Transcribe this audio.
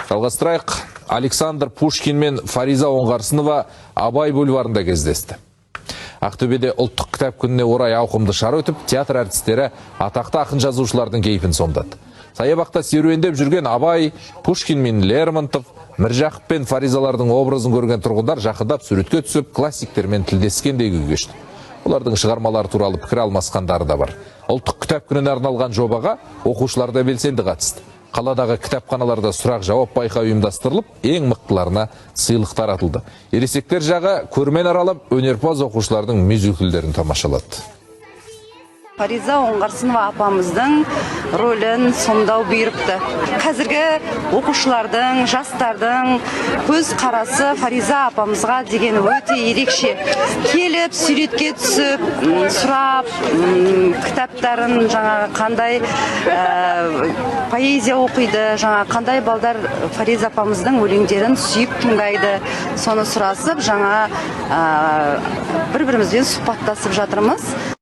Жалғастырайық. Александр Пушкин мен Фариза Оңғарсынова Абай бульварында кездесті. Ақтөбеде ұлттық кітап күніне орай ауқымды шара өтіп, театр әртістері атақты ақын жазушылардың кейпін сомдады. Саябақта серуендеп жүрген Абай, Пушкин мен Лермонтов, Міржақып пен Фаризалардың образын көрген тұрғындар жақындап суретке түсіп, классиктермен тілдескендей күй кешті. Олардың шығармалары туралы пікір алмасқандары да бар. Ұлттық кітап күніне арналған жобаға оқушылар да белсенді қатысты. Қаладағы кітапханаларда сұрақ-жауап байқауы ұйымдастырылып, ең мықтыларына сыйлық таратылды. Ересектер жағы көрмен аралап, өнерпаз оқушылардың мюзиклдерін тамашалады. Фариза Оңғарсынова апамыздың рөлін сомдау бұйырыпты. Қазіргі оқушылардың, жастардың көз қарасы Фариза апамызға деген өте ерекше. Келіп, суретке түсіп, сұрап, кітаптарын жаңағы қандай поэзия оқиды, жаңа қандай балдар Фариза апамыздың өлеңдерін сүйіп тыңдайды. Соны сұрасып, жаңа бір-бірімізбен сұхбаттасып жатырмыз.